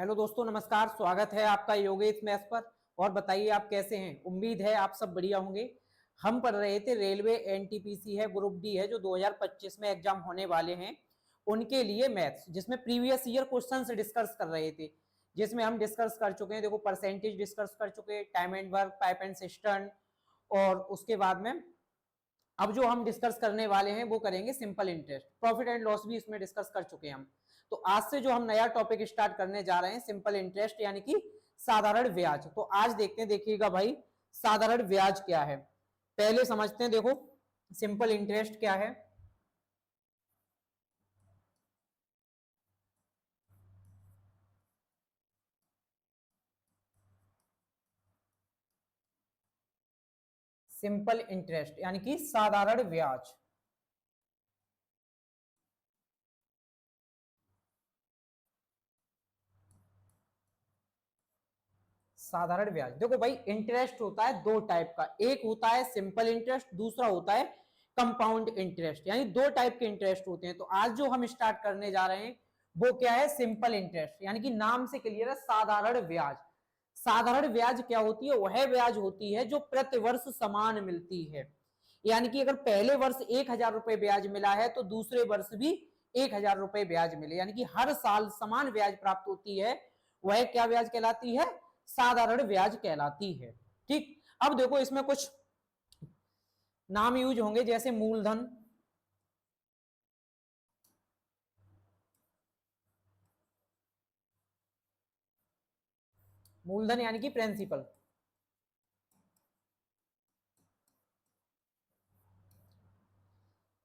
Hello दोस्तों, नमस्कार। स्वागत है आपका योगेश मैथ्स पर। और बताइए आप कैसे हैं। उम्मीद है आप सब बढ़िया होंगे। हम पढ़ रहे थे रेलवे एनटीपीसी है, ग्रुप डी है, जो 2025 में एग्जाम होने वाले हैं उनके लिए मैथ्स, जिसमें प्रीवियस ईयर क्वेश्चंस डिस्कस कर रहे थे। जिसमें हम डिस्कस कर चुके हैं, देखो परसेंटेज डिस्कस कर चुके हैं, time and work, pipe and system. और उसके बाद में अब जो हम डिस्कस करने वाले हैं वो करेंगे simple interest, profit and loss भी इसमें डिस्कस कर चुके हैं हम। तो आज से जो हम नया टॉपिक स्टार्ट करने जा रहे हैं सिंपल इंटरेस्ट यानी कि साधारण ब्याज। तो आज देखते हैं, देखिएगा भाई, साधारण ब्याज क्या है। पहले समझते हैं, देखो सिंपल इंटरेस्ट क्या है। सिंपल इंटरेस्ट यानी कि साधारण ब्याज। साधारण ब्याज, देखो भाई, इंटरेस्ट होता है दो टाइप का। एक होता है सिंपल इंटरेस्ट, दूसरा होता है कंपाउंड इंटरेस्ट। यानी दो टाइप के इंटरेस्ट होते हैं। तो आज जो हम स्टार्ट करने जा रहे हैं वो क्या है, सिंपल इंटरेस्ट। यानी कि नाम से क्लियर है, साधारण ब्याज। साधारण ब्याज क्या होती है, वह ब्याज होती है जो प्रतिवर्ष समान मिलती है। यानी कि अगर पहले वर्ष 1,000 रुपए ब्याज मिला है तो दूसरे वर्ष भी 1,000 रुपए ब्याज मिले, यानी कि हर साल समान ब्याज प्राप्त होती है, वह क्या ब्याज कहलाती है, साधारण ब्याज कहलाती है। ठीक। अब देखो इसमें कुछ नाम यूज होंगे, जैसे मूलधन, मूलधन यानी कि प्रिंसिपल,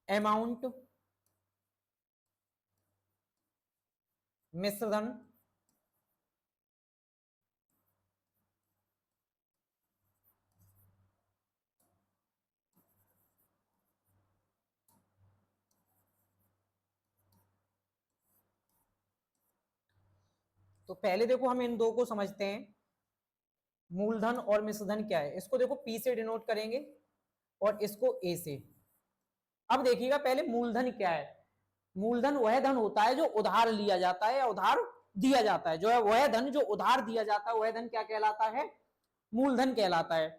अमाउंट, मिश्रधन, तो पहले देखो हम इन दो को समझते हैं। मूलधन और मिश्रधन क्या है, इसको देखो पी से डिनोट करेंगे और इसको ए से। अब देखिएगा पहले मूलधन क्या है। मूलधन वह धन होता है जो उधार लिया जाता है या उधार दिया जाता है। जो है वह धन जो उधार दिया जाता है वह धन क्या कहलाता है, मूलधन कहलाता है।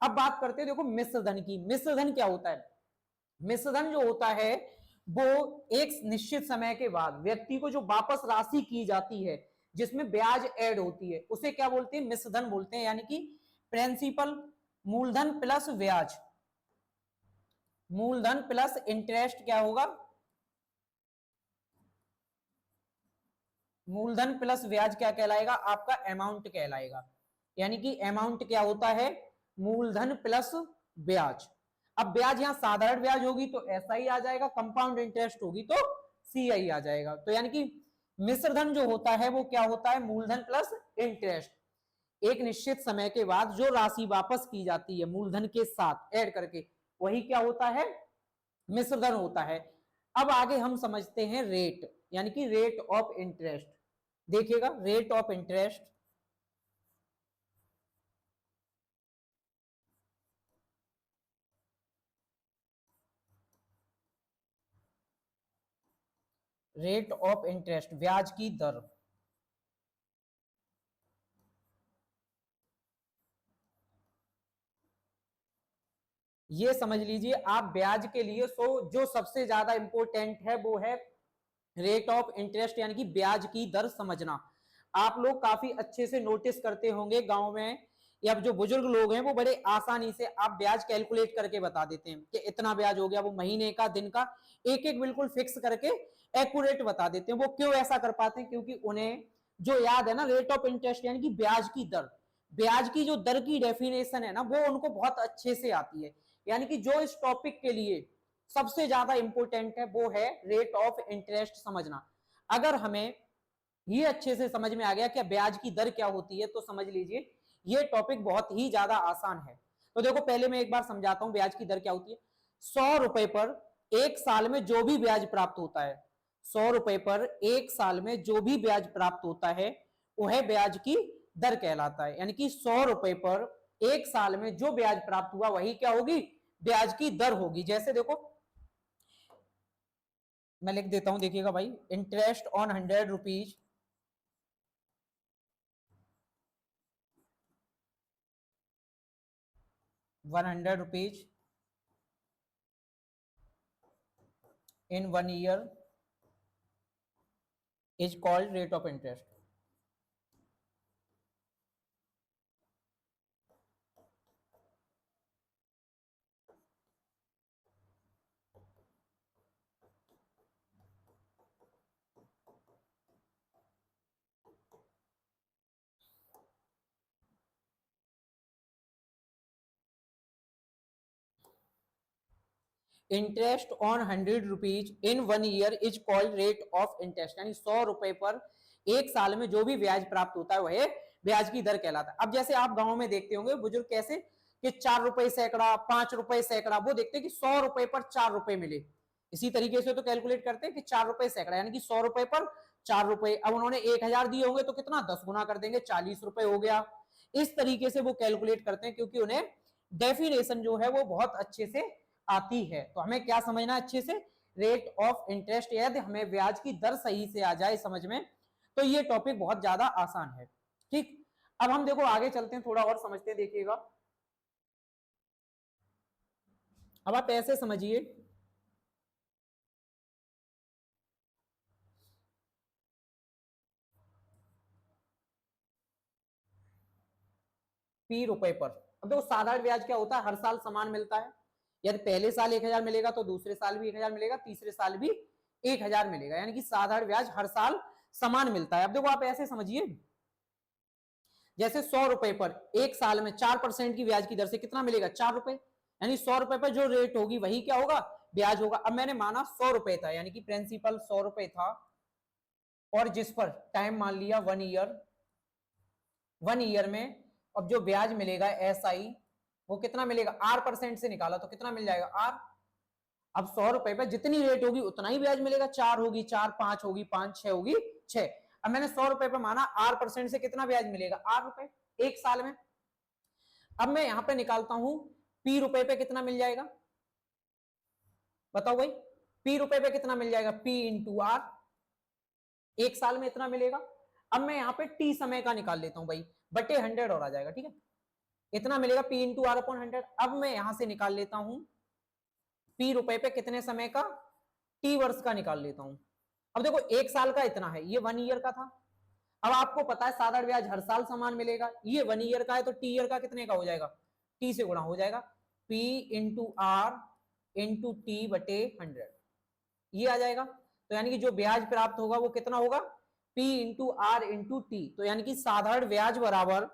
अब बात करते हैं देखो मिश्रधन की। मिश्रधन क्या होता है, मिश्रधन जो होता है वो एक निश्चित समय के बाद व्यक्ति को जो वापस राशि की जाती है जिसमें ब्याज ऐड होती है उसे क्या बोलते हैं, मिश्रधन बोलते हैं। यानी कि प्रिंसिपल, मूलधन प्लस ब्याज, मूलधन प्लस इंटरेस्ट क्या होगा, मूलधन प्लस ब्याज क्या कहलाएगा, आपका अमाउंट कहलाएगा। यानी कि अमाउंट क्या होता है, मूलधन प्लस ब्याज। अब ब्याज यहां साधारण ब्याज होगी तो ऐसा ही आ जाएगा, कंपाउंड इंटरेस्ट होगी तो सी आई आ जाएगा। तो यानी कि मिश्रधन जो होता है वो क्या होता है, मूलधन प्लस इंटरेस्ट। एक निश्चित समय के बाद जो राशि वापस की जाती है मूलधन के साथ ऐड करके, वही क्या होता है, मिश्रधन होता है। अब आगे हम समझते हैं रेट, यानी कि रेट ऑफ इंटरेस्ट। देखिएगा rate of interest, rate of interest ब्याज की दर। ये समझ लीजिए आप ब्याज के लिए जो सबसे ज्यादा इंपॉर्टेंट है वो है रेट ऑफ इंटरेस्ट, यानी कि ब्याज की दर समझना। आप लोग काफी अच्छे से नोटिस करते होंगे गांव में, या जो बुजुर्ग लोग हैं वो बड़े आसानी से आप ब्याज कैलकुलेट करके बता देते हैं कि इतना ब्याज हो गया, वो महीने का, दिन का, एक एक बिल्कुल फिक्स करके एक्यूरेट बता देते हैं। वो क्यों ऐसा कर पाते हैं, क्योंकि उन्हें जो याद है ना, रेट ऑफ इंटरेस्ट यानी कि ब्याज की दर, ब्याज की जो दर की डेफिनेशन है ना वो उनको बहुत अच्छे से आती है। यानी कि जो इस टॉपिक के लिए सबसे ज्यादा इंपॉर्टेंट है वो है रेट ऑफ इंटरेस्ट समझना। अगर हमें ये अच्छे से समझ में आ गया कि ब्याज की दर क्या होती है तो समझ लीजिए ये टॉपिक बहुत ही ज्यादा आसान है। तो देखो पहले मैं एक बार समझाता हूं ब्याज की दर क्या होती है। 100 रुपए पर एक साल में जो भी ब्याज प्राप्त होता है, 100 रुपए पर एक साल में जो भी ब्याज प्राप्त होता है वह ब्याज की दर कहलाता है। यानी कि 100 रुपए पर एक साल में जो ब्याज प्राप्त हुआ वही क्या होगी, ब्याज की दर होगी। जैसे देखो मैं लिख देता हूं, देखिएगा भाई, interest on 100 rupees 100 rupees in 1 year is called rate of interest. Interest on 100 rupees in 1 year is called rate of interest, यानी 100 रुपए पर एक साल में जो भी ब्याज प्राप्त होता है वह ब्याज की दर कहलाता है। अब जैसे आप गांव में देखते होंगे बुजुर्ग कैसे कि 4 रुपए सैकड़ा, 5 रुपए सैकड़ा, वो देखते हैं कि 100 रुपए पर 4 रुपए मिले। इसी तरीके से तो कैलकुलेट करते हैं कि 4 रुपए सैकड़ा यानी कि 100 रुपए पर 4 रुपए। अब उन्होंने 1000 दिए होंगे तो कितना 10 गुना कर देंगे, 40 रुपए हो गया। इस तरीके से वो कैलकुलेट करते हैं क्योंकि उन्हें डेफिनेशन जो है वो बहुत अच्छे से आती है। तो हमें क्या समझना अच्छे से, रेट ऑफ इंटरेस्ट। यदि हमें ब्याज की दर सही से आ जाए समझ में तो ये टॉपिक बहुत ज्यादा आसान है। ठीक, अब हम देखो आगे चलते हैं, थोड़ा और समझते हैं। देखिएगा अब आप ऐसे समझिए, P रुपए पर। अब देखो साधारण ब्याज क्या होता है, हर साल समान मिलता है। यदि पहले साल 1000 मिलेगा तो दूसरे साल भी 1000 मिलेगा, तीसरे साल भी 1000 मिलेगा, यानी कि साधारण ब्याज हर साल समान मिलता है। अब देखो आप ऐसे समझिए, जैसे 100 रुपए पर एक साल में 4% की ब्याज की दर से कितना मिलेगा, 4 रुपए, यानी 100 रुपए पर जो रेट होगी वही क्या होगा, ब्याज होगा। अब मैंने माना 100 रुपए था, यानी कि प्रिंसिपल 100 रुपए था, और जिस पर टाइम मान लिया 1 ईयर। 1 ईयर में अब जो ब्याज मिलेगा SI वो कितना मिलेगा, R% से निकाला तो कितना मिल जाएगा, R। अब 100 रुपए पे जितनी रेट होगी उतना ही ब्याज मिलेगा, 4 होगी 4, 5 होगी 5, 6 होगी 6। अब मैंने 100 रुपए पे माना R% से कितना ब्याज मिलेगा, R रुपए एक साल में। अब मैं यहां पे निकालता हूं P रुपए पे कितना मिल जाएगा, बताओ भाई, P रुपए पे कितना मिल जाएगा, P×R, एक साल में इतना मिलेगा। अब मैं यहाँ पे T समय का निकाल लेता हूं भाई, बटे 100 और आ जाएगा, ठीक है, इतना मिलेगा P×R/100। अब मैं यहां से निकाल लेता हूं P रुपए पे कितने समय का, T वर्ष का निकाल लेता हूं। अब देखो एक साल का इतना है, ये 1 ईयर का था। अब आपको पता है साधारण ब्याज हर साल समान मिलेगा, ये 1 ईयर का है तो T ईयर का कितने का हो जाएगा, T से गुणा हो जाएगा, P×R×T/100 ये आ जाएगा। तो यानी कि जो ब्याज प्राप्त होगा वो कितना होगा, P×R×T। तो यानी कि साधारण ब्याज बराबर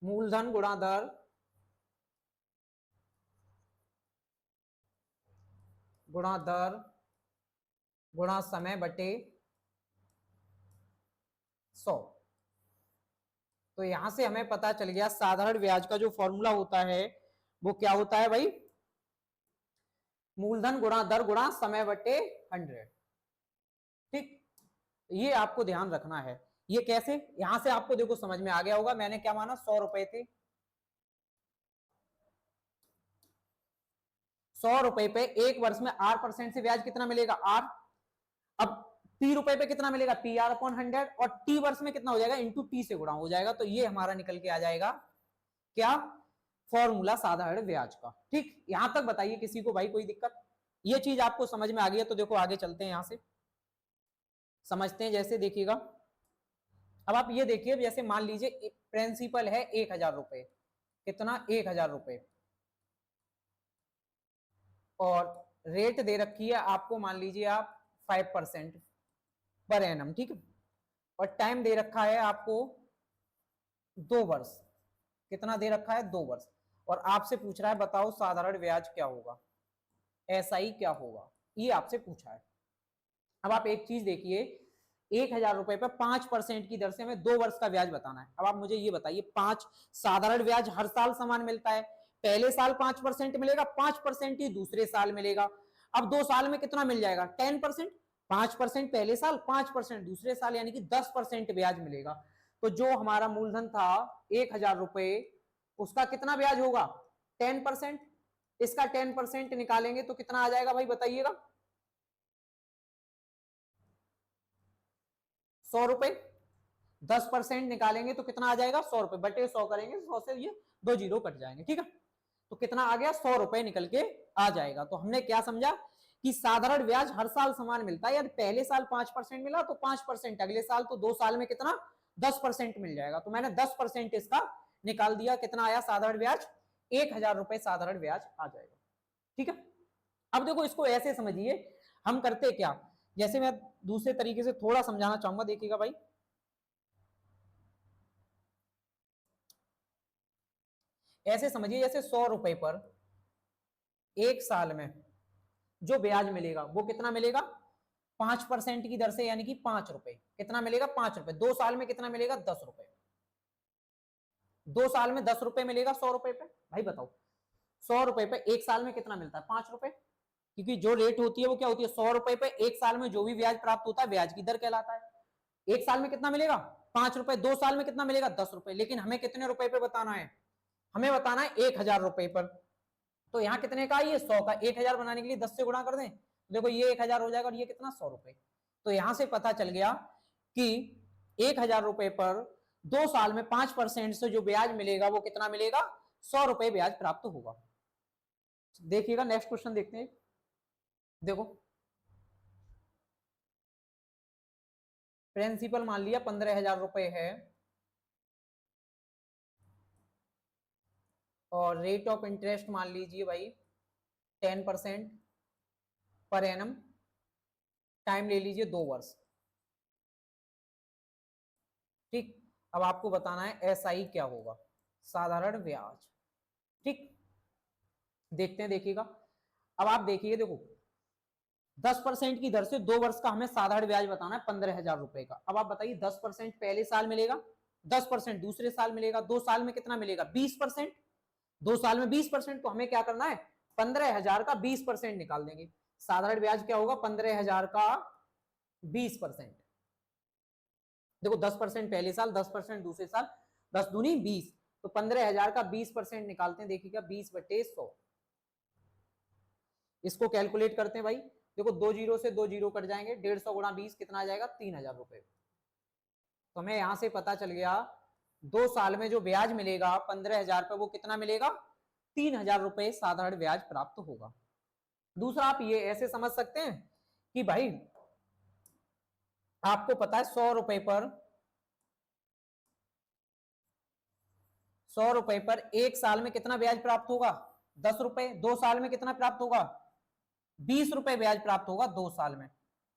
मूलधन गुणा दर गुणा समय बटे 100। तो यहां से हमें पता चल गया साधारण ब्याज का जो फॉर्मूला होता है वो क्या होता है भाई, मूलधन गुणा दर गुणा समय बटे 100। ठीक, ये आपको ध्यान रखना है। ये कैसे, यहां से आपको देखो समझ में आ गया होगा, मैंने क्या माना 100 रुपए थे, 100 रुपए पे एक वर्ष में R% से ब्याज कितना मिलेगा, R। अब P रुपए पे कितना मिलेगा, PR/100, और T वर्ष में कितना हो जाएगा, इंटू T से गुणा हो जाएगा। तो ये हमारा निकल के आ जाएगा क्या, फॉर्मूला साधारण ब्याज का। ठीक, यहां तक बताइए किसी को भाई कोई दिक्कत, ये चीज आपको समझ में आ गई है तो देखो आगे चलते हैं, यहां से समझते हैं। जैसे देखिएगा, अब आप ये देखिए, जैसे मान लीजिए प्रिंसिपल है 1000 रुपए, कितना 1000 रुपए, और रेट दे रखी है आपको, मान लीजिए आप 5% पर एनम, ठीक है, और टाइम दे रखा है आपको 2 वर्ष, कितना दे रखा है, 2 वर्ष, और आपसे पूछ रहा है बताओ साधारण ब्याज क्या होगा, SI क्या होगा, ये आपसे पूछा है। अब आप एक चीज देखिए, 1000 रुपए पर 5% की दर से हमें 2 वर्ष का ब्याज बताना है। अब आप मुझे ये बताइए, 5 साधारण ब्याज हर साल समान मिलता है, पहले साल 5% मिलेगा, 5% ही दूसरे साल मिलेगा। अब 2 साल में कितना मिल जाएगा, 10%, 5% पहले साल, 5% दूसरे साल, यानी कि 10% ब्याज मिलेगा। तो जो हमारा मूलधन था 1000 रुपए, उसका कितना ब्याज होगा, 10%। इसका 10% निकालेंगे तो कितना आ जाएगा भाई बताइएगा? 100 रुपए। 10% निकालेंगे तो कितना आ जाएगा? 100 रुपए, बटे 100 करेंगे, 100 से ये 2 जीरो कट जाएंगे, ठीक है। तो कितना आ गया? 100 रुपए निकल के आ जाएगा। तो हमने क्या समझा कि साधारण ब्याज हर साल समान मिलता है। यदि पहले साल 5% मिला तो 5%, अगले साल तो 2 साल में कितना? 10% मिल जाएगा। तो मैंने 10% इसका निकाल दिया। कितना आया साधारण ब्याज? 1000 रुपए साधारण ब्याज आ जाएगा, ठीक है। अब देखो इसको ऐसे समझिए, हम करते क्या, जैसे मैं दूसरे तरीके से थोड़ा समझाना चाहूंगा, देखिएगा भाई। ऐसे समझिए जैसे 100 रुपए पर एक साल में जो ब्याज मिलेगा वो कितना मिलेगा? 5% की दर से, यानी कि 5 रुपए। कितना मिलेगा? 5 रुपए। 2 साल में कितना मिलेगा? 10 रुपए। 2 साल में 10 रुपए मिलेगा 100 रुपए पे। भाई बताओ 100 रुपए पे एक साल में कितना मिलता है? 5 रुपए। क्योंकि जो रेट होती है वो क्या होती है? 100 रुपए पे एक साल में जो भी ब्याज प्राप्त होता है ब्याज की दर कहलाता है। एक साल में कितना मिलेगा? 5 रुपए। 2 साल में कितना मिलेगा? 10 रुपए। लेकिन हमें कितने रुपए पे बताना है? हमें बताना है 1000 रुपए पर। तो यहाँ कितने का? ये 100 का। 1000 बनाने के लिए 10 से गुणा कर दें, देखो ये 1000 हो जाएगा और ये कितना? 100 रुपए। तो यहां से पता चल गया कि 1000 रुपए पर 2 साल में 5% से जो ब्याज मिलेगा वो कितना मिलेगा? 100 रुपए ब्याज प्राप्त होगा। देखिएगा नेक्स्ट क्वेश्चन देखते हैं। देखो प्रिंसिपल मान लिया 15,000 रुपए है और रेट ऑफ इंटरेस्ट मान लीजिए भाई 10% पर एनम। टाइम ले लीजिए 2 वर्ष, ठीक। अब आपको बताना है एसआई क्या होगा, साधारण ब्याज, ठीक। देखते हैं, देखिएगा। अब आप देखिए, देखो 10% की दर से 2 वर्ष का हमें साधारण ब्याज बताना है 15,000 रुपए का। अब आप बताइए 10% पहले साल मिलेगा, 10% दूसरे साल मिलेगा, 2 साल में कितना मिलेगा? 20%। 2 साल में 20%, तो हमें क्या करना है? 15,000 का 20% निकाल देंगे। साधारण ब्याज क्या होगा? 15,000 का 20%। देखो 10% पहले साल, 10% दूसरे साल, 10 दूनी 20, तो 15,000 का 20% निकालते हैं। देखिएगा 20 बटे 100, इसको कैलकुलेट करते हैं भाई। देखो 2 जीरो से 2 जीरो कट जाएंगे, 150 गुणा 20 कितना आ जाएगा? 3000 रुपए। तो हमें यहां से पता चल गया 2 साल में जो ब्याज मिलेगा 15,000 पे, वो कितना मिलेगा? 3000 रुपए साधारण ब्याज प्राप्त होगा। दूसरा आप ये ऐसे समझ सकते हैं कि भाई आपको पता है 100 रुपए पर 100 रुपए पर एक साल में कितना ब्याज प्राप्त होगा? 10 रुपए। 2 साल में कितना प्राप्त होगा? 20 रुपए ब्याज प्राप्त होगा 2 साल में।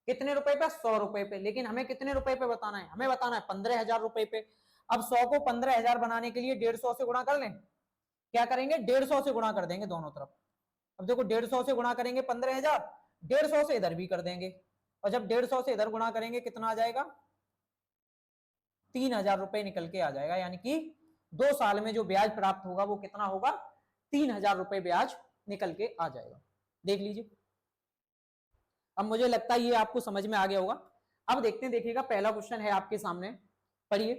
कितने रुपए पे? 100 रुपए पे। लेकिन हमें कितने रुपए पे बताना है? हमें बताना है 15,000 रुपए पे। अब 100 को 15,000 बनाने के लिए 150 से गुणा कर लें। क्या करेंगे? 150 से गुणा कर देंगे दोनों तरफ। अब देखो 150 से गुणा करेंगे 15,000, 150 से इधर भी कर देंगे, और जब 150 से इधर गुणा करेंगे कितना आ जाएगा? 3000 रुपए निकल के आ जाएगा। यानी कि 2 साल में जो ब्याज प्राप्त होगा वो कितना होगा? 3000 रुपए ब्याज निकल के आ जाएगा। देख लीजिए, अब मुझे लगता है ये आपको समझ में आ गया होगा। अब देखते हैं, देखिएगा पहला क्वेश्चन है आपके सामने, पढ़िए।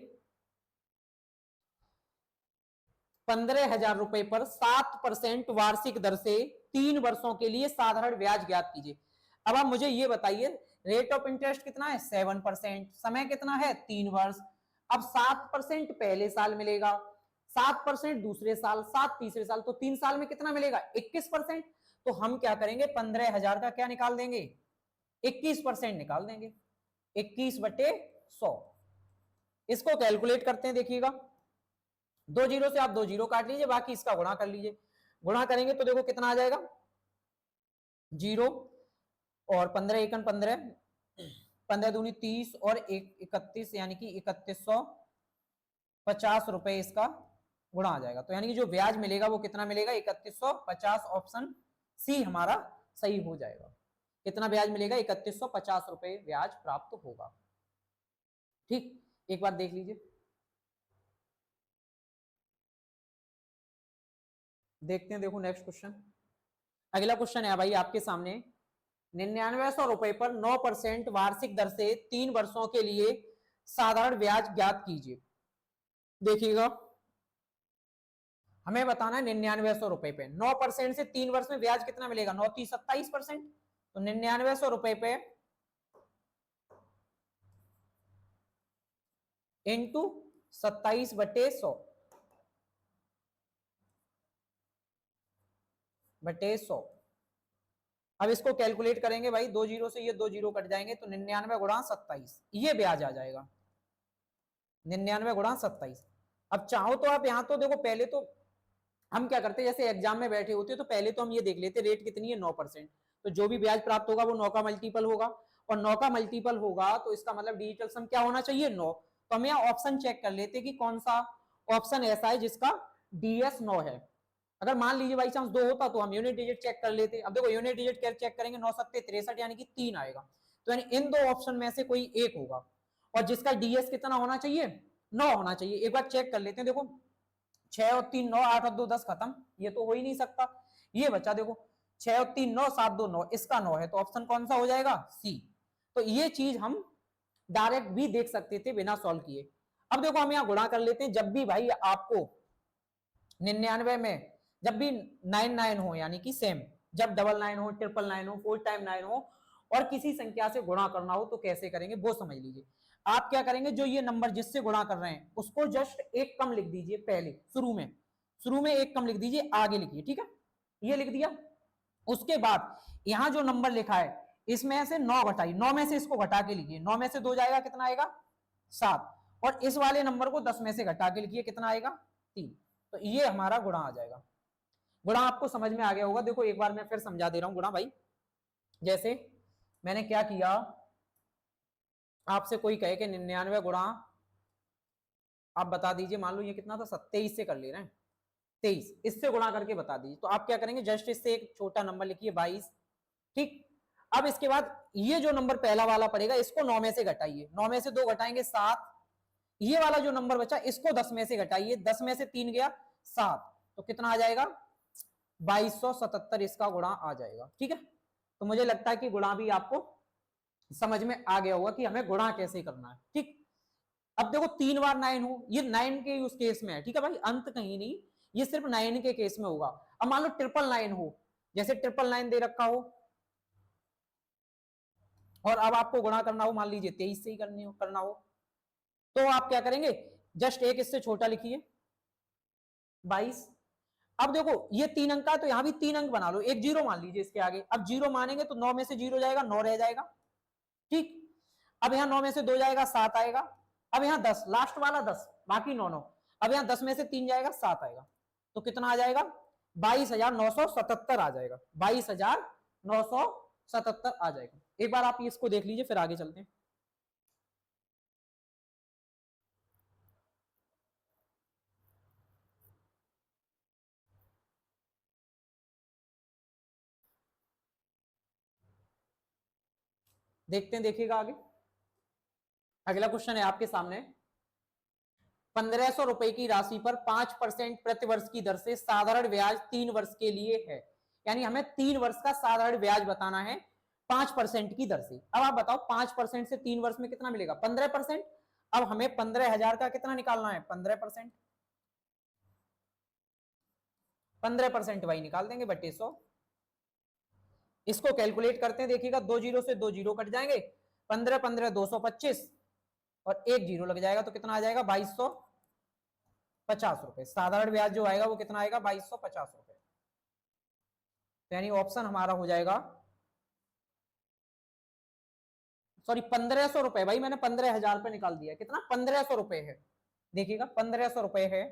15,000 रुपए पर 7% वार्षिक दर से 3 वर्षों के लिए साधारण ब्याज ज्ञात कीजिए। अब आप मुझे ये बताइए, रेट ऑफ इंटरेस्ट कितना है? 7%। समय कितना है? 3 वर्ष। अब 7% पहले साल मिलेगा, 7% दूसरे साल, 7 तीसरे साल, तो 3 साल में कितना मिलेगा? 21%। तो हम क्या करेंगे? 15,000 का क्या निकाल देंगे? 21% निकाल देंगे। 21 बटे 100, इसको कैलकुलेट करते हैं। देखिएगा 2 जीरो से आप 2 जीरो काट लीजिए, बाकी इसका गुणा कर लीजिए। गुणा करेंगे तो देखो कितना आ जाएगा? 0 और 15 एकन 15, 15 दूनी 30 और 31, यानी कि 3150 रुपए इसका गुणा आ जाएगा। तो यानी कि जो ब्याज मिलेगा वो कितना मिलेगा? 3150। ऑप्शन सी हमारा सही हो जाएगा। कितना ब्याज मिलेगा? 3150 रुपए ब्याज प्राप्त होगा, ठीक। एक बार देख लीजिए, देखते हैं। देखो नेक्स्ट क्वेश्चन, अगला क्वेश्चन है भाई आपके सामने। 9900 रुपए पर 9% वार्षिक दर से 3 वर्षों के लिए साधारण ब्याज ज्ञात कीजिए। देखिएगा हमें बताना है 9900 रुपए पे। 9% से 3 वर्ष में ब्याज कितना मिलेगा? 9 30 27%। तो 9900 रुपए पे इंटू 27/100 बटे 100। अब इसको कैलकुलेट करेंगे भाई, 2 जीरो से ये 2 जीरो कट जाएंगे, तो 99 गुणा 27 ये ब्याज आ जाएगा। 99 गुणा 27। अब चाहो तो आप यहां तो देखो, पहले तो हम क्या करते, जैसे एग्जाम में बैठे होते तो पहले तो हम ये देख लेते रेट कितनी है, 9%। तो जो भी ब्याज प्राप्त होगा वो 9 का मल्टीपल होगा, और 9 का मल्टीपल होगा तो इसका मतलब डिजिटल सम क्या होना चाहिए? 9। तो हम यहाँ ऑप्शन चेक कर लेते कि कौन सा ऑप्शन ऐसा है जिसका डीएस 9 है। अगर मान लीजिए बाई चांस 2 होता तो हम यूनिट डिजिट चेक कर लेते। अब देखो यूनिट डिजिट चेक करेंगे, 9 सत्ते 63 यानी कि 3 आएगा। तो यानी इन दो ऑप्शन में से कोई एक होगा, और जिसका डीएस कितना होना चाहिए? 9 होना चाहिए। एक बार चेक कर लेते हैं। देखो 6 और 3 9, 8 और 2 10 खत्म, ये तो हो ही नहीं सकता। ये बचा देखो 6 और 3 9, 7 2 9, इसका 9 है, तो ऑप्शन कौन सा हो जाएगा? सी। तो ये चीज हम डायरेक्ट भी देख सकते थे बिना सॉल्व किए। अब देखो हम यहाँ गुणा कर लेते हैं। जब भी भाई आपको 99 में जब भी 99 हो, यानी कि सेम, जब 99 हो, 999 हो, 4 टाइम 9 हो, और किसी संख्या से गुणा करना हो तो कैसे करेंगे वो समझ लीजिए। आप क्या करेंगे, जो ये नंबर जिससे गुणा कर रहे हैं उसको जस्ट एक कम लिख दीजिए। पहले शुरू में एक कम लिख दीजिए, आगे लिखिए, ठीक है? ये लिख दिया। उसके बाद यहां जो नंबर लिखा है इसमें से 9 घटाइए, 9 में से इसको घटा के लिखिए। 9 में से 2 जाएगा, कितना आएगा? 7। और इस वाले नंबर को 10 में से घटा के लिखिए, कितना आएगा? 3। तो ये हमारा गुणा आ जाएगा। गुणा आपको समझ में आ गया होगा। देखो एक बार मैं फिर समझा दे रहा हूं गुणा भाई। जैसे मैंने क्या किया, आपसे कोई कहे कि 99 गुणा, आप बता दीजिए, मान लो ये कितना था, 23 से कर ले रहे हैं, 23, इससे गुणा करके बता दीजिए। तो आप क्या करेंगे, जस्ट इससे एक छोटा नंबर लिखिए 22, ठीक। अब इसके बाद ये जो नंबर पहला वाला पड़ेगा इसको 9 में से घटाइए, 9 में से 2 घटाएंगे 7। ये वाला जो नंबर बचा इसको 10 में से घटाइए, 10 में से 3 गया 7, तो कितना आ जाएगा? 2277 इसका गुणा आ जाएगा, ठीक है। तो मुझे लगता है कि गुणा भी आपको समझ में आ गया होगा कि हमें गुणा कैसे करना है, ठीक। अब देखो 3 बार 9 हो, ये 9 के उस केस में है, ठीक है भाई, अंत कहीं नहीं, ये सिर्फ 9 के केस में होगा। अब मान लो 999 हो, जैसे 999 दे रखा हो, और अब आपको गुणा करना हो, मान लीजिए 23 से ही करना हो, तो आप क्या करेंगे, जस्ट एक इससे छोटा लिखिए 22। अब देखो ये 3 अंक का, तो यहां भी 3 अंक बना लो, एक जीरो मान लीजिए इसके आगे। अब जीरो मानेंगे तो 9 में से जीरो जाएगा, 9 रह जाएगा, ठीक। अब यहाँ 9 में से 2 जाएगा, 7 आएगा। अब यहाँ 10, लास्ट वाला 10, बाकी 9 9। अब यहाँ 10 में से 3 जाएगा, 7 आएगा, तो कितना आ जाएगा? 22,977 आ जाएगा, 22,977 आ जाएगा। एक बार आप इसको देख लीजिए, फिर आगे चलते हैं। देखते हैं, देखिएगा आगे। अगला क्वेश्चन है आपके सामने। 1500 रुपए की राशि पर 5% प्रतिवर्ष की दर से साधारण ब्याज 3 वर्ष के लिए है। यानी हमें 3 वर्ष का साधारण ब्याज बताना है 5% की दर से। अब आप बताओ 5% से 3 वर्ष में कितना मिलेगा? 15%। अब हमें 15,000 का कितना निकालना है? 15%। 15% वही निकाल देंगे बटे 100। इसको कैलकुलेट करते हैं, देखिएगा 2 जीरो से 2 जीरो कट जाएंगे, 15 15 225, और एक जीरो लग जाएगा, तो कितना आ जाएगा? 2250 रुपए। साधारण ब्याज जो आएगा वो कितना आएगा? 2250 रुपए। तो यानी ऑप्शन हमारा हो जाएगा, सॉरी 1500 रुपए, भाई मैंने 15,000 पे निकाल दिया, कितना? 1500 रुपए है, देखिएगा 1500 रुपए है,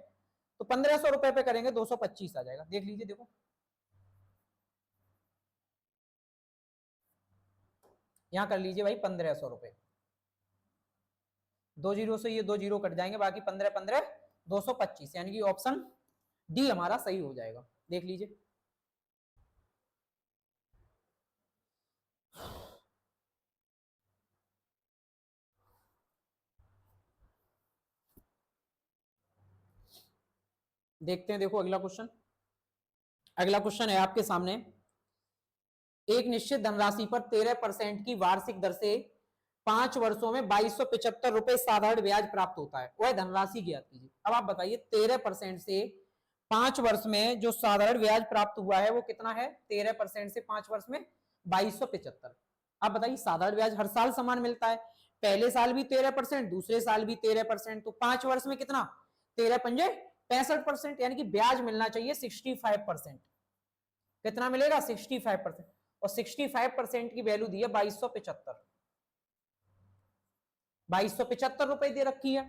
तो 1500 रुपए पे करेंगे 225 आ जाएगा, देख लीजिए। देखो यहां कर लीजिए भाई 1500 रुपए, 2 जीरो से ये 2 जीरो कट जाएंगे, बाकी 15 15 225, यानी कि ऑप्शन डी हमारा सही हो जाएगा, देख लीजिए। देखते हैं, देखो अगला क्वेश्चन। अगला क्वेश्चन है आपके सामने। एक निश्चित धनराशि पर 13% की वार्षिक दर से 5 वर्षों में 2275 रुपए साधारण ब्याज प्राप्त होता है, वह धनराशि ज्ञात कीजिए। अब आप बताइए 13% से 5 वर्ष में जो साधारण ब्याज प्राप्त हुआ है वो कितना है 13% से 5 वर्ष में 2275। अब बताइए साधारण ब्याज हर साल समान मिलता है, पहले साल भी 13%, दूसरे साल भी 13%, तो 5 वर्ष में कितना 13 पंजे 65%, यानी कि ब्याज मिलना चाहिए 65%। कितना मिलेगा 65%, और 65% की वैल्यू दी है 2275। 2275 रुपए दे रखी है,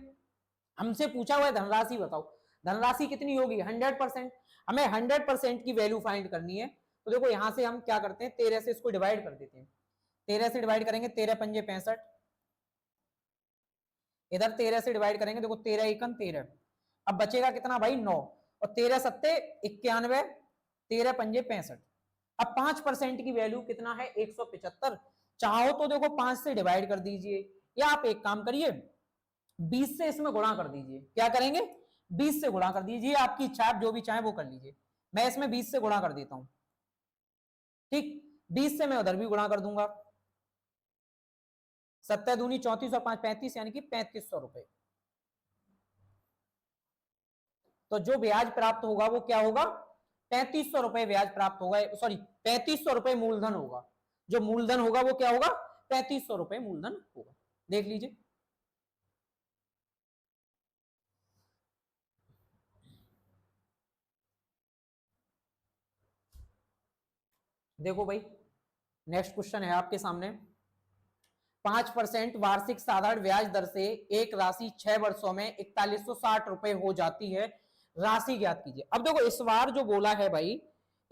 हमसे पूछा हुआ है धनराशि बताओ, धनराशि कितनी होगी 100%। हमें 100% की वैल्यू फाइंड करनी है, तो देखो यहां से हम क्या करते हैं 13 से इसको डिवाइड कर देते हैं, 13 से डिवाइड करेंगे 13 पंजे 65, इधर 13 से डिवाइड करेंगे, देखो 13 एकम 13, अब बचेगा कितना भाई 9, और 13 सत्ते 91, 13 पंजे 65। अब 5% की वैल्यू कितना है 175, चाहो तो देखो 5 से डिवाइड कर दीजिए, या आप एक काम करिए 20 से इसमें गुणा कर दीजिए। क्या करेंगे 20 से गुणा कर दीजिए, आपकी इच्छा, आप जो भी चाहे वो कर लीजिए। मैं इसमें 20 से गुणा कर देता हूं, ठीक, 20 से मैं उधर भी गुणा कर दूंगा, 7 दूनी 34 और 5 35, यानी कि 3500 रुपए। तो जो ब्याज प्राप्त होगा वो क्या होगा 3500 रुपए ब्याज प्राप्त होगा, सॉरी 3500 रुपए मूलधन होगा, जो मूलधन होगा वो क्या होगा 3500 रुपए मूलधन होगा। देख लीजिए, देखो भाई नेक्स्ट क्वेश्चन है आपके सामने, 5% वार्षिक साधारण ब्याज दर से एक राशि 6 वर्षों में 4160 रुपए हो जाती है, राशि ज्ञात कीजिए। अब देखो इस बार जो बोला है भाई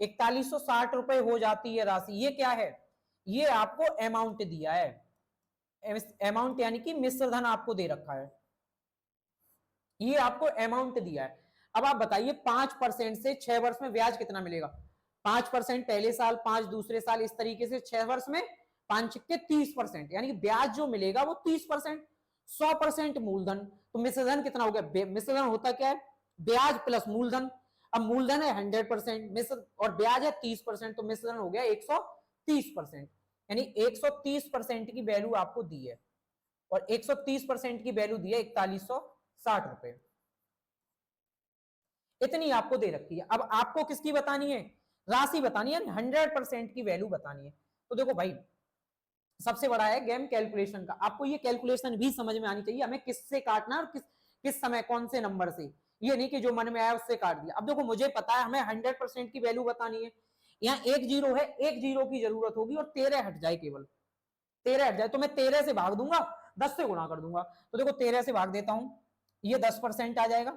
4160 रुपए हो जाती है राशि, ये क्या है, ये आपको अमाउंट दिया है, अमाउंट यानी कि मिश्र धन आपको दे रखा है, ये आपको अमाउंट दिया है। अब आप बताइए 5% से 6 वर्ष में ब्याज कितना मिलेगा, 5% पहले साल, 5 दूसरे साल, इस तरीके से 6 वर्ष में 5 के 30%, यानी कि ब्याज जो मिलेगा वो 30%, 100% मूलधन, तो मिश्रधन कितना हो गया, मिश्रधन होता क्या है ब्याज प्लस मूलधन, अब मूलधन है 100% मिश्र और ब्याज है 30%, तो मिश्रधन हो गया 130%, यानी 130% की वैल्यू आपको दी है, और 130% की वैल्यू दी है 4160 रुपए, इतनी आपको दे रखी है। अब आपको किसकी बतानी है, राशि बतानी है, 100% की वैल्यू बतानी है। तो देखो भाई सबसे बड़ा है गेम कैलकुलेशन का, आपको ये कैलकुलेशन भी समझ में आनी चाहिए, हमें किससे काटना और किस समय कौन से नंबर से, ये नहीं कि जो मन में आया उससे काट दिया। अब देखो मुझे पता है हमें 100% की वैल्यू बतानी है, यहाँ एक जीरो है, एक जीरो की जरूरत होगी, और 13 हट जाए, केवल 13 हट जाए, तो मैं 13 से भाग दूंगा, 10 से गुणा कर दूंगा, तो देखो 13 से भाग देता हूं, ये 10% आ जाएगा,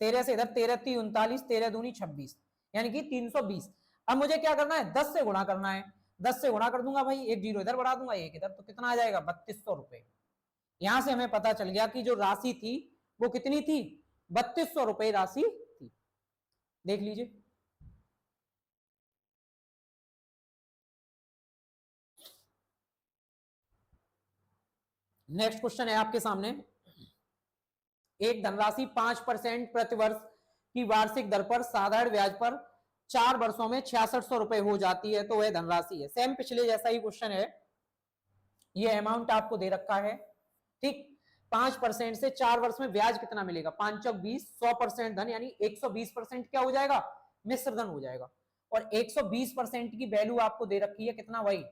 13 से इधर 13 ती 39, 13 दूनी 26, यानी कि 320। अब मुझे क्या करना है 10 से गुणा करना है, 10 से गुणा कर दूंगा भाई, एक जीरो इधर बढ़ा दूंगा एक इधर, तो कितना आ जाएगा 3200 रुपए। यहां से हमें पता चल गया कि जो राशि थी वो कितनी थी 3200 रुपए राशि थी। देख लीजिए, नेक्स्ट क्वेश्चन है आपके सामने, एक धनराशि 5% प्रतिवर्ष की वार्षिक दर पर साधारण ब्याज पर 4 वर्षों में 6600 रुपए हो जाती है, तो वह धनराशि है। सेम पिछले जैसा ही क्वेश्चन है, ये अमाउंट आपको दे रखा है, ठीक, 5% से 4 वर्ष में ब्याज कितना मिलेगा 5 चौक 20, 100% धन, यानी 120% क्या हो जाएगा मिश्र धन हो जाएगा, और 120% की वैल्यू आपको दे रखी है कितना भाई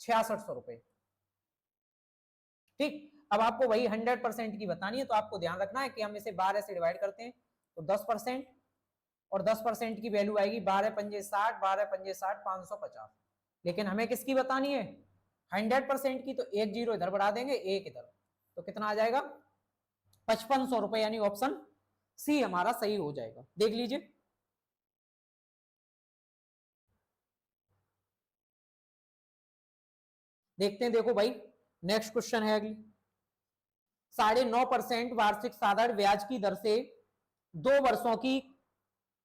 6600 रुपए, ठीक। अब आपको वही 100% की बतानी है, तो आपको ध्यान रखना है कि हम इसे 12 से डिवाइड करते हैं तो 10%, और 10% की वैल्यू आएगी 12 पंजे 60, 12 पंजे 60, 550। लेकिन हमें किसकी बतानी है 100% की, तो एक जीरो इधर बढ़ा देंगे एक इधर, तो कितना आ जाएगा 5500 रुपए, यानी ऑप्शन सी हमारा सही हो जाएगा। देख लीजिए, देखते हैं, देखो भाई नेक्स्ट क्वेश्चन है अगली, 9.5% वार्षिक साधारण ब्याज की दर से 2 वर्षों की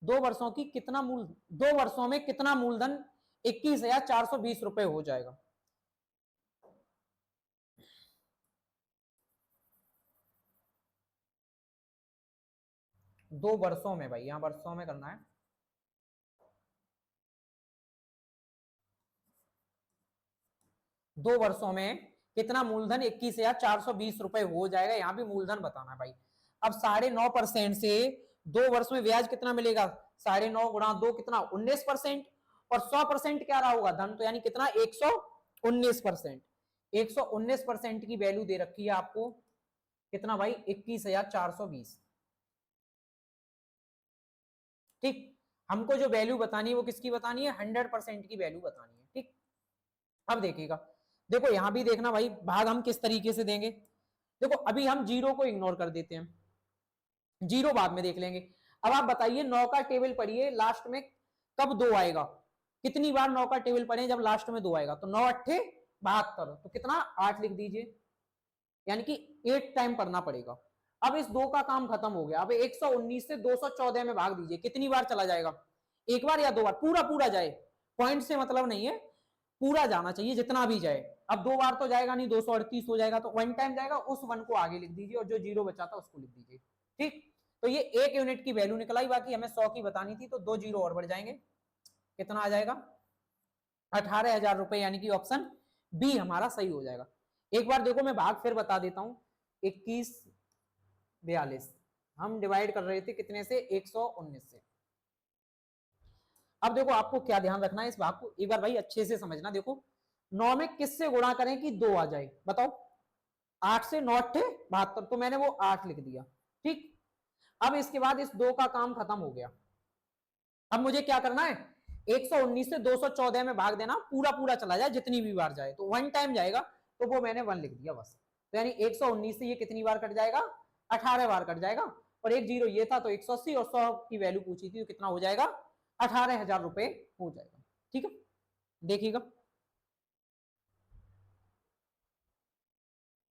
2 वर्षों की कितना मूल 2 वर्षों में कितना मूलधन 21,420 रुपए हो जाएगा। 2 वर्षों में भाई, यहां वर्षों में करना है, 2 वर्षों में कितना मूलधन 21,420 रुपए हो जाएगा, यहां भी मूलधन बताना है भाई। अब 9.5% से 2 वर्ष में ब्याज कितना मिलेगा, 9.5 गुणा 2 कितना 19%, और 100% क्या रहा होगा धन, तो यानी कितना 119%। 119% की वैल्यू दे रखी है आपको, कितना भाई 21,420। ठीक, हमको जो वैल्यू बतानी है वो किसकी बतानी है, 100% की वैल्यू बतानी है। ठीक, अब देखिएगा, देखो यहां भी देखना भाई भाग हम किस तरीके से देंगे। देखो अभी हम जीरो को इग्नोर कर देते हैं, जीरो बाद में देख लेंगे। अब आप बताइए 9 का टेबल पढ़िए, लास्ट में कब 2 आएगा, कितनी बार 9 का टेबल पढ़े जब लास्ट में 2 आएगा, तो 9 अट्ठे 72, तो कितना 8 लिख दीजिए, यानी कि 8 टाइम पढ़ना पड़ेगा। अब इस 2 का काम खत्म हो गया, अब 119 से 214 में भाग दीजिए, कितनी बार चला जाएगा, एक बार या 2 बार, पूरा पूरा जाए, पॉइंट से मतलब नहीं है, पूरा जाना चाहिए जितना भी जाए। अब 2 बार तो जाएगा नहीं, 238 हो जाएगा, तो 1 टाइम जाएगा, उस 1 को आगे लिख दीजिए और जो 0 बचा था उसको लिख दीजिए। ठीक, तो ये 1 यूनिट की वैल्यू निकल आई, बाकी हमें 100 की बतानी थी, तो 2 जीरो और बढ़ जाएंगे, कितना आ जाएगा 18,000 रुपए, यानी कि ऑप्शन बी हमारा सही हो जाएगा। एक बार देखो मैं भाग फिर बता देता हूं, 2142 हम डिवाइड कर रहे थे कितने से, 119 से। अब देखो आपको क्या ध्यान रखना है इस भाग को, एक बार भाई अच्छे से समझना। देखो 9 में किससे गुणा करें कि 2 आ जाए, बताओ, 8 से 9 अट्ठे 72, तो मैंने वो 8 लिख दिया। ठीक, अब इसके बाद इस 2 का काम खत्म हो गया, अब मुझे क्या करना है, 119 से 214 में भाग देना, पूरा पूरा चला जाए जितनी भी बार जाए, तो 1 टाइम जाएगा, तो वो मैंने 1 लिख दिया बस। तो यानी 119 से ये कितनी बार कट जाएगा, 18 बार कट जाएगा, और एक जीरो ये था तो 180, और 100 की वैल्यू पूछी थी तो कितना हो जाएगा, 18,000 रुपए हो जाएगा। ठीक है, देखिएगा,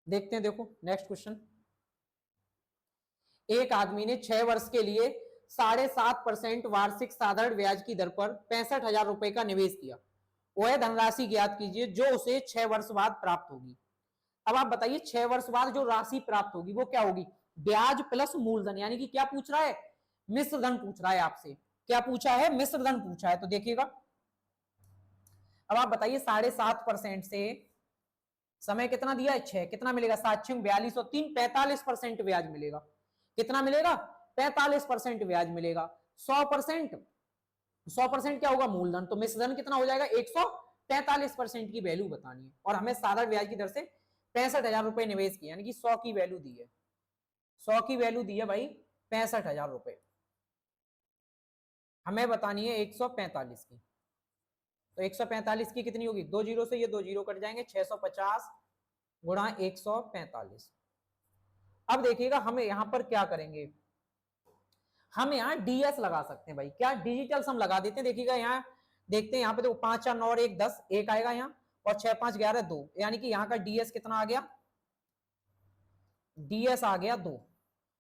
देखते हैं, देखो नेक्स्ट क्वेश्चन। एक आदमी ने 6 वर्ष के लिए 7.5% वार्षिक साधारण ब्याज की दर पर 65,000 रुपए का निवेश किया, वह धनराशि ज्ञात कीजिए जो उसे 6 वर्ष बाद प्राप्त होगी। अब आप बताइए 6 वर्ष बाद जो राशि प्राप्त होगी वो क्या होगी, ब्याज प्लस मूलधन, यानी कि क्या पूछ रहा है, मिश्र धन पूछ रहा है आपसे, क्या पूछा है, मिश्र धन पूछा है। तो देखिएगा, अब आप बताइए 7.5% से समय कितना दिया है 6, कितना मिलेगा 7 6 42 और 3 45% ब्याज मिलेगा, कितना मिलेगा 45% ब्याज मिलेगा। 100% 100% क्या होगा मूलधन, तो मिश्रधन कितना हो जाएगा 145% की वैल्यू बतानी है, और हमें साधारण ब्याज की दर से 65,000 रुपए निवेश किया, यानी कि 100 की वैल्यू दी है, 100 की वैल्यू दी है भाई 65,000 रुपए, हमें बतानी है 145 की। तो 145 की कितनी होगी, 2 जीरो से ये 2 जीरो कट जाएंगे, 650 गुणा 145। अब देखिएगा हमें यहां पर क्या करेंगे, हम यहाँ डीएस लगा सकते हैं भाई, क्या डिजिटल सम लगा देते हैं। देखिएगा यहाँ देखते हैं, यहाँ पे देखो 5 4 9 और 1 10, 1 आएगा यहाँ, और 6 5 11 2, यानी कि यहाँ का डीएस कितना आ गया, डीएस आ गया 2,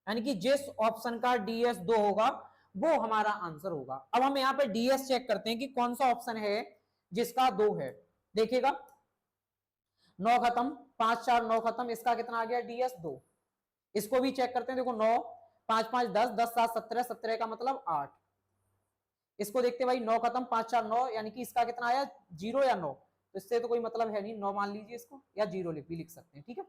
यानी कि जिस ऑप्शन का डीएस 2 होगा वो हमारा आंसर होगा। अब हम यहाँ पे डीएस चेक करते हैं कि कौन सा ऑप्शन है जिसका 2 है। देखिएगा 9 खत्म, 5 4 9 खत्म, इसका कितना आ गया डीएस 2। इसको भी चेक करते हैं, देखो 9 5 5 10 10 7 17, 17 का मतलब 8। इसको देखते भाई 9 खत्म, 5 4 9, यानी कि इसका कितना आया 0 या 9, तो इससे तो कोई मतलब है नहीं, 9 मान लीजिए इसको, या 0 भी लिख सकते हैं। ठीक है,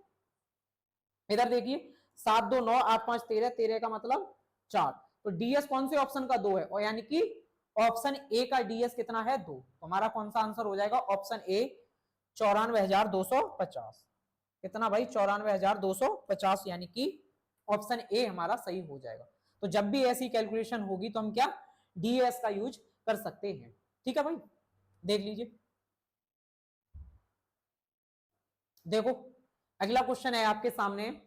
इधर देखिए 7 2 9 8 5 13, 13 का मतलब 4, तो डीएस कौन से ऑप्शन का 2 है, और यानी कि ऑप्शन ए का डीएस कितना है 2, तो हमारा कौन सा आंसर हो जाएगा ऑप्शन ए 94,250। कितना भाई 94,250, यानी कि ऑप्शन ए हमारा सही हो जाएगा। तो जब भी ऐसी कैलकुलेशन होगी तो हम क्या डीएस का यूज कर सकते हैं। ठीक है भाई, देख लीजिए, देखो अगला क्वेश्चन है आपके सामने।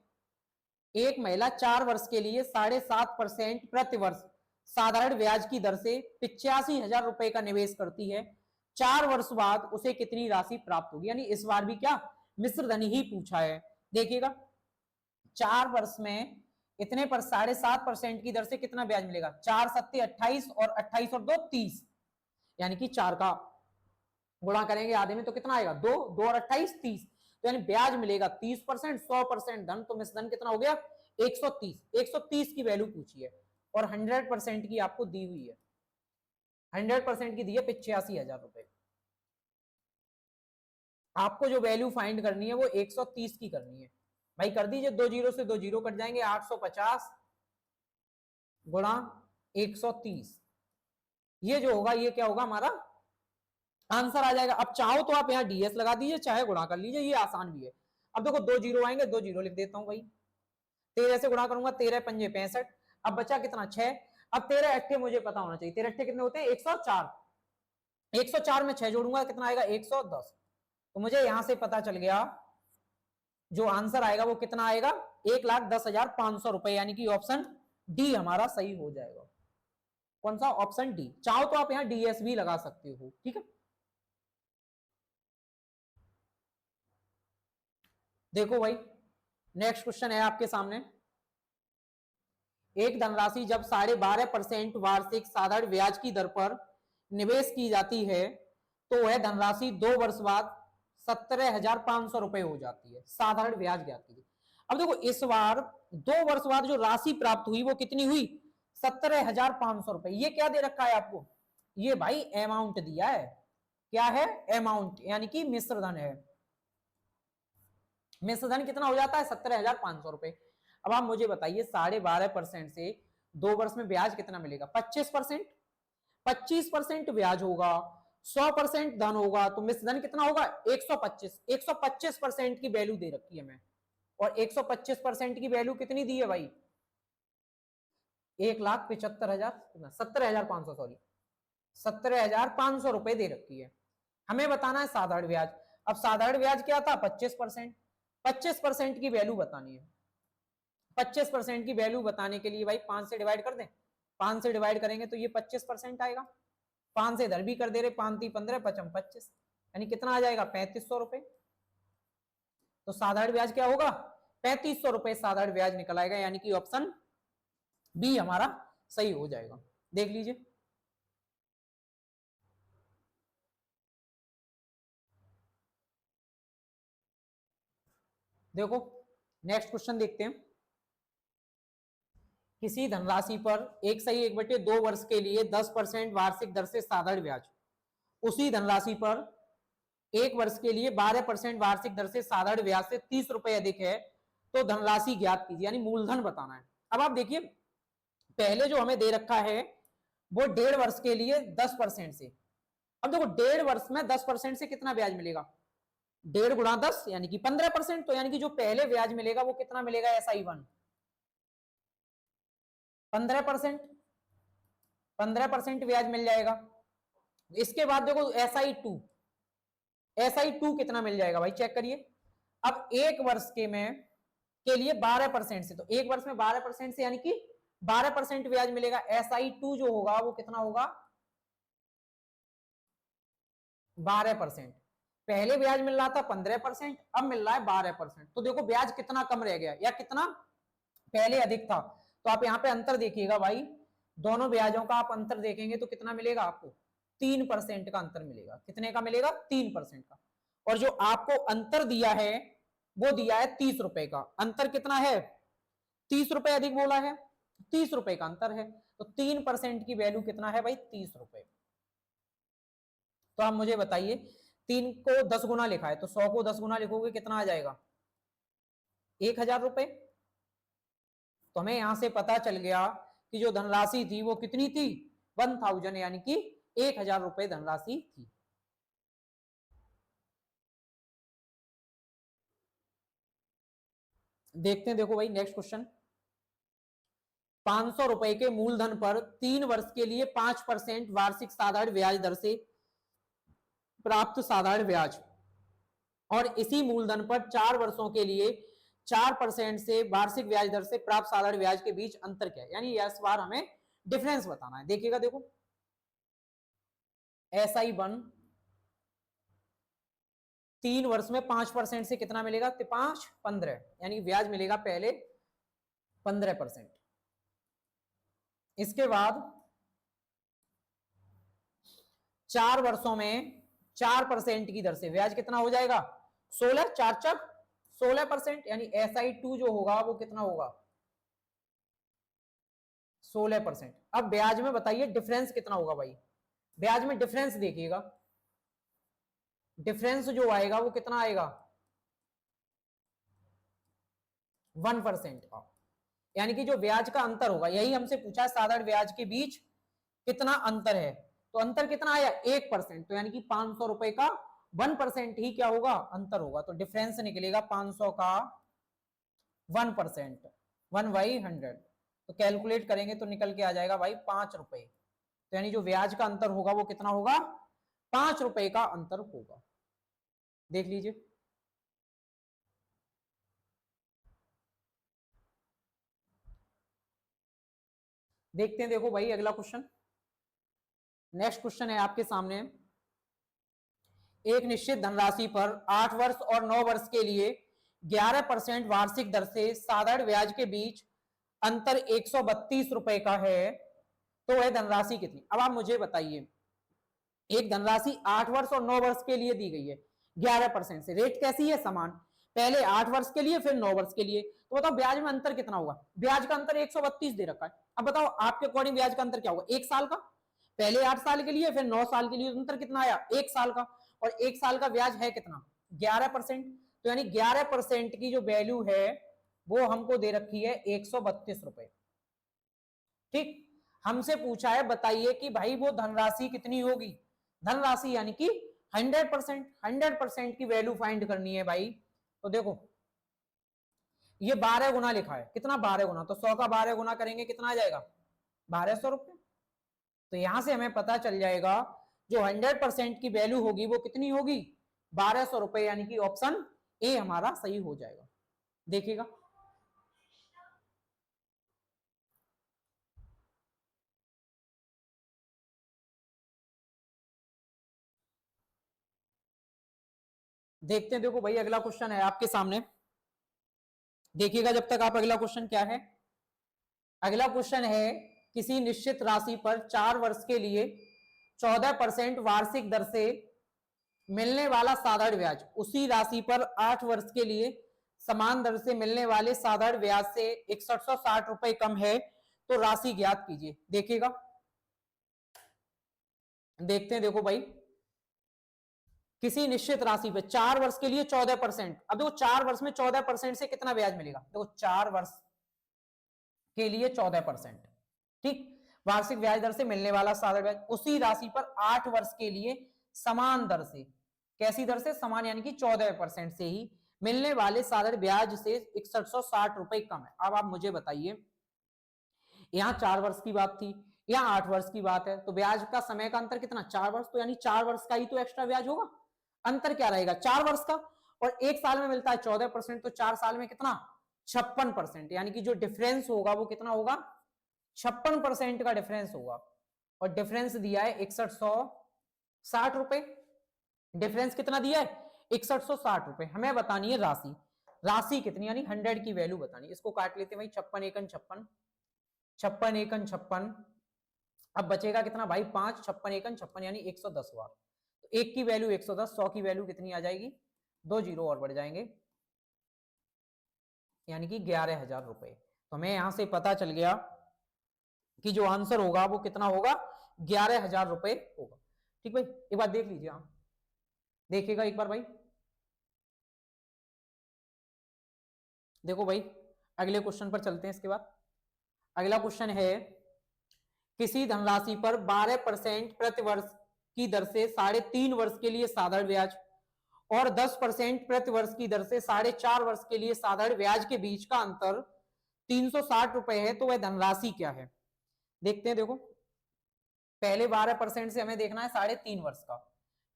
एक महिला 4 वर्ष के लिए 7.5% प्रति वर्ष साधारण ब्याज की दर से 85,000 रुपए का निवेश करती है, 4 वर्ष बाद उसे कितनी राशि प्राप्त होगी, यानी इस बार भी क्या मिश्र धन ही पूछा है। देखिएगा 4 वर्ष में इतने पर 7.5% की दर से कितना ब्याज मिलेगा, 4 सत्ते 28, और 28 और 2 30, यानी कि 4 का गुणा करेंगे आधे में तो कितना आएगा 2 2 और 28 30, तो यानी ब्याज मिलेगा 30%, 100% धन, तो मिश्र धन कितना हो गया 130। 130 की वैल्यू पूछी है, और 100% की आपको दी हुई है, 100% की दी है 85,000 रुपए। आपको जो वैल्यू फाइंड करनी है वो 130 की करनी है भाई। कर दीजिए, 2 जीरो से 2 जीरो कट जाएंगे, 850 गुणा 130, ये जो होगा ये क्या होगा हमारा आंसर आ जाएगा। अब चाहो तो आप यहाँ डीएस लगा दीजिए, चाहे गुणा कर लीजिए, ये आसान भी है। अब देखो 2 जीरो आएंगे, 2 जीरो लिख देता हूं भाई, 13 से गुणा करूंगा, 13 पंजे 65, अब बचा कितना 6। अब 13 अट्ठे मुझे पता होना चाहिए, 13 अट्ठे कितने होते हैं 104, 104 में 6 जोड़ूंगा कितना आएगा 110। तो मुझे यहां से पता चल गया जो आंसर आएगा वो कितना आएगा 1,10,500 रुपए, यानी कि ऑप्शन डी हमारा सही हो जाएगा। कौन सा? Option D. चाहो तो आप यहाँ डीएस भी लगा सकते हो, ठीक है। देखो भाई नेक्स्ट क्वेश्चन है आपके सामने। एक धनराशि जब 12.5% वार्षिक साधारण ब्याज की दर पर निवेश की जाती है तो वह धनराशि 2 वर्ष बाद 17,500 रुपए हो जाती है। साधारण ब्याज ज्ञात कीजिए। अब देखो इस बार 2 वर्ष बाद जो राशि प्राप्त हुई वो कितनी हुई 17,500 रुपए। ये क्या दे रखा है आपको? ये भाई अमाउंट दिया है। क्या है? अमाउंट, यानी कि मिश्र धन है। मिश्र धन कितना हो जाता है 17,500 रुपए। अब आप मुझे बताइए 12.5% से 2 वर्ष में ब्याज कितना मिलेगा 25%। 25% ब्याज होगा, 100% धन होगा, तो मिश्र धन कितना होगा 125। 125% की वैल्यू दे रखी है मैं, और 125% की वैल्यू कितनी दी है भाई 1,75,000, 17,500 सॉरी 17,500 रुपए दे रखी है। हमें बताना है साधारण ब्याज। अब साधारण ब्याज क्या था 25%। 25% की वैल्यू बतानी है। 25% की वैल्यू बताने के लिए भाई 5 से डिवाइड कर दें। 5 से डिवाइड करेंगे तो ये 25% आएगा। 5 से इधर भी कर दे रहे, 5 3 15 5 25, यानी कितना आ जाएगा 3,500 रुपए। तो साधारण ब्याज क्या होगा 3,500 रुपए साधारण ब्याज निकल आएगा, यानी कि ऑप्शन बी हमारा सही हो जाएगा। देख लीजिए देखो नेक्स्ट क्वेश्चन देखते हैं। किसी धनराशि पर 1/2 वर्ष के लिए 10% वार्षिक दर से साधारण ब्याज, उसी धनराशि पर 1 वर्ष के लिए 12% वार्षिक दर से साधारण ब्याज से 30 रुपए अधिक है तो धनराशि ज्ञात कीजिए, यानी मूलधन बताना है। अब आप देखिए पहले जो हमें दे रखा है वो 1.5 वर्ष के लिए 10% से। अब देखो 1.5 वर्ष में 10% से कितना ब्याज मिलेगा 1.5 गुणा 10 यानी कि 15%। तो यानी कि जो पहले ब्याज मिलेगा वो कितना मिलेगा SI1 15%। 15% ब्याज मिल जाएगा। इसके बाद देखो SI2 कितना मिल जाएगा भाई चेक करिए। अब 1 वर्ष के लिए 12% से, तो 1 वर्ष में 12% से यानी कि 12% ब्याज मिलेगा। SI2 जो होगा वो कितना होगा 12%। पहले ब्याज मिल रहा था 15%, अब मिल रहा है 12%। तो देखो ब्याज कितना कम रह गया या कितना पहले अधिक था। तो आप यहाँ पे अंतर देखिएगा भाई, दोनों ब्याजों का आप अंतर देखेंगे तो कितना मिलेगा आपको 3% का अंतर मिलेगा। कितने का मिलेगा 3% का। और जो आपको अंतर दिया है वो दिया है 30 रुपए का। अंतर कितना है 30 रुपए अधिक बोला है, 30 रुपए का अंतर है। तो 3% की वैल्यू कितना है भाई 30 रुपए। तो आप मुझे बताइए 3 को 10 गुना लिखा है तो 100 को 10 गुना लिखोगे कितना आ जाएगा 1,000 रुपए। तो हमें यहां से पता चल गया कि जो धनराशि थी वो कितनी थी 1000, यानी कि 1,000 रुपए धनराशि थी। देखते हैं देखो भाई नेक्स्ट क्वेश्चन। 500 रुपए के मूलधन पर 3 वर्ष के लिए 5% वार्षिक साधारण ब्याज दर से प्राप्त साधारण ब्याज और इसी मूलधन पर 4 वर्षों के लिए 4% से वार्षिक ब्याज दर से प्राप्त साधारण ब्याज के बीच अंतर क्या है, यानी इस बार हमें डिफरेंस बताना है। देखिएगा देखो SI1 3 वर्ष में 5% से कितना मिलेगा 5 15, यानी ब्याज मिलेगा पहले 15%। इसके बाद 4 वर्षों में 4% की दर से ब्याज कितना हो जाएगा 16, 4 4 16%, यानी SI2 जो होगा वो कितना होगा 16%। अब ब्याज में बताइए डिफरेंस कितना होगा भाई। ब्याज में डिफरेंस देखिएगा, डिफरेंस जो आएगा वो कितना आएगा 1% का, यानी कि जो ब्याज का अंतर होगा, यही हमसे पूछा है साधारण ब्याज के बीच कितना अंतर है, तो अंतर कितना आया 1%, तो यानी कि 500 रुपए का 1% ही क्या होगा अंतर होगा, तो डिफरेंस निकलेगा 500 का 1%, 1/100, तो कैलकुलेट करेंगे तो निकल के आ जाएगा भाई 5 रुपए, तो यानी जो ब्याज का अंतर होगा वो कितना होगा 5 रुपए का अंतर होगा। देख लीजिए, देखते हैं, देखो भाई अगला क्वेश्चन, नेक्स्ट क्वेश्चन है आपके सामने, एक निश्चित धनराशि पर 8 वर्ष और 9 वर्ष के लिए 11% वार्षिक दर से साधारण ब्याज के बीच अंतर 132 रुपए का है, तो वह धनराशि कितनी। अब आप मुझे बताइए, एक धनराशि 8 वर्ष और 9 वर्ष के लिए दी गई है 11% से, रेट कैसी है समान, पहले 8 वर्ष के लिए फिर 9 वर्ष के लिए, तो बताओ ब्याज में अंतर कितना होगा, ब्याज का अंतर 132 दे रखा है, अब बताओ आपके अकॉर्डिंग ब्याज का अंतर क्या होगा, 1 साल का, पहले 8 साल के लिए फिर 9 साल के लिए, अंतर कितना आया 1 साल का, और 1 साल का ब्याज है कितना 11%, तो यानी 11% की जो वैल्यू है वो हमको दे रखी है 132 रुपए। ठीक, हमसे पूछा है बताइए कि भाई वो धनराशि कितनी होगी, धनराशि यानी कि 100% की वैल्यू फाइंड करनी है भाई, तो देखो ये 12 गुना लिखा है, कितना 12 गुना, तो 100 का 12 गुना करेंगे कितना आ जाएगा 1200 रुपए, तो यहां से हमें पता चल जाएगा जो 100% की वैल्यू होगी वो कितनी होगी 1200 रुपए, यानी कि ऑप्शन ए हमारा सही हो जाएगा। देखिएगा, देखते हैं, देखो भाई अगला क्वेश्चन है आपके सामने, देखिएगा जब तक आप, अगला क्वेश्चन क्या है, अगला क्वेश्चन है किसी निश्चित राशि पर 4 वर्ष के लिए 14% वार्षिक दर से मिलने वाला साधारण ब्याज, उसी राशि पर 8 वर्ष के लिए समान दर से मिलने वाले साधारण ब्याज से 6160 रुपए कम है, तो राशि ज्ञात कीजिए। देखिएगा, देखते हैं, देखो भाई किसी निश्चित राशि पे 4 वर्ष के लिए 14%, अब देखो 4 वर्ष में 14% से कितना ब्याज मिलेगा, देखो 4 वर्ष के लिए 14%, ठीक, वार्षिक ब्याज दर से मिलने वाला साधारण ब्याज, उसी राशि पर 8 वर्ष के लिए समान दर से, कैसी दर से समान, यानी कि 14% से ही मिलने वाले साधारण ब्याज से 6160 रुपए कम है। अब आप मुझे बताइए, यहाँ 4 वर्ष की बात थी, यहाँ 8 वर्ष की बात है, तो ब्याज का समय का अंतर कितना 4 वर्ष, तो यानी 4 वर्ष का ही तो एक्स्ट्रा ब्याज होगा, अंतर क्या रहेगा 4 वर्ष का, और 1 साल में मिलता है 14%, तो 4 साल में कितना 56%, यानी कि जो डिफरेंस होगा वो कितना होगा 56% का डिफरेंस होगा, और डिफरेंस दिया है 6160 रुपए, डिफरेंस कितना दिया है 6160 रुपए, हमें बतानी है राशि, राशि कितनी, यानी 100 की वैल्यू बतानी है, इसको काट लेते हैं भाई, 56 एकन 56, 56 एकन 56, अब बचेगा कितना भाई 5, 56 एकन 56 यानी 110 बार, तो एक की वैल्यू 110, 100 की वैल्यू कितनी आ जाएगी 2 जीरो और बढ़ जाएंगे, यानी कि 11,000 रुपए, तो हमें यहां से पता चल गया कि जो आंसर होगा वो कितना होगा 11,000 रुपए होगा। ठीक भाई, एक बार देख लीजिए आप, देखिएगा एक बार भाई, देखो भाई अगले क्वेश्चन पर चलते हैं, इसके बाद अगला क्वेश्चन है किसी धनराशि पर 12% प्रति वर्ष की दर से 3.5 वर्ष के लिए साधारण ब्याज और 10% प्रति वर्ष की दर से 4.5 वर्ष के लिए साधारण ब्याज के बीच का अंतर 360 रुपए है, तो वह धनराशि क्या है। देखते हैं, देखो पहले 12% से हमें देखना है 3.5 वर्ष का,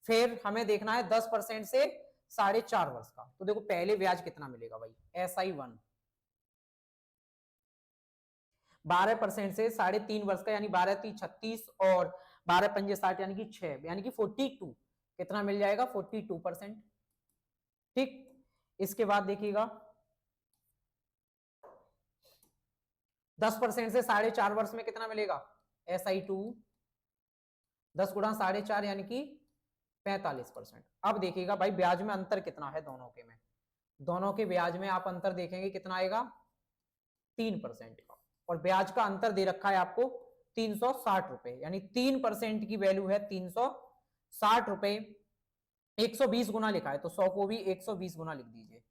फिर हमें देखना है 10% से 4.5 वर्ष का, तो देखो पहले ब्याज कितना मिलेगा भाई SI1, 12% से 3.5 वर्ष का, यानी 12 3 36 और 12 पंजे 60, यानी कि 6, यानी कि 42, कितना मिल जाएगा 42%। ठीक, इसके बाद देखिएगा 10% से 4.5 वर्ष में कितना मिलेगा SI2, 10 गुणा 4.5 यानी कि 45%। अब देखिएगा भाई ब्याज में अंतर कितना है दोनों के में, दोनों के ब्याज में आप अंतर देखेंगे कितना आएगा 3% का, और ब्याज का अंतर दे रखा है आपको 360 रुपए, यानी 3% की वैल्यू है 360 रुपए, 120 गुना लिखा है तो 100 को भी 120 गुना लिख दीजिए।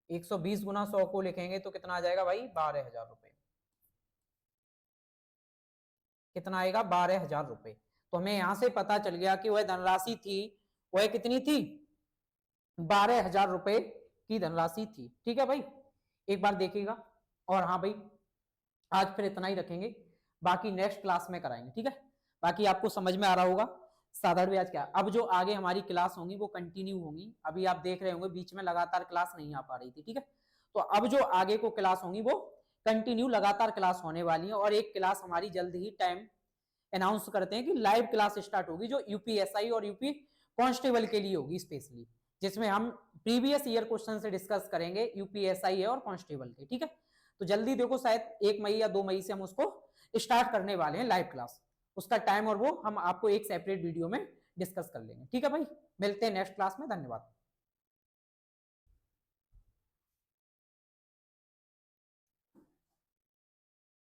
120 गुना 100 को लिखेंगे तो कितना आ जाएगा भाई? 12,000 रुपए। कितना आएगा? 12,000 रुपए। तो हमें यहां से पता चल गया कि वह धनराशि थी, वह कितनी थी? 12,000 रुपए की धनराशि थी। ठीक है भाई, एक बार देखिएगा। और हाँ भाई, आज फिर इतना ही रखेंगे, बाकी नेक्स्ट क्लास में कराएंगे। ठीक है, बाकी आपको समझ में आ रहा होगा साधारण ब्याज क्या। अब जो आगे हमारी क्लास होंगी वो कंटिन्यू होंगी। अभी आप देख रहे होंगे बीच में लगातार क्लास नहीं आ पा रही थी। ठीक है, तो अब जो आगे को क्लास होंगी वो कंटिन्यू लगातार क्लास होने वाली है। और एक क्लास हमारी जल्द ही टाइम अनाउंस करते हैं कि लाइव क्लास स्टार्ट होगी, जो यूपीएसआई और यूपी कांस्टेबल के लिए होगी स्पेशली, जिसमें हम प्रीवियस ईयर क्वेश्चन से डिस्कस करेंगे यूपीएसआई और कांस्टेबल के। ठीक है, तो जल्दी देखो, शायद 1 मई या 2 मई से हम उसको स्टार्ट करने वाले हैं लाइव क्लास। उसका टाइम और वो हम आपको एक सेपरेट वीडियो में डिस्कस कर लेंगे। ठीक है भाई, मिलते हैं नेक्स्ट क्लास में। धन्यवाद।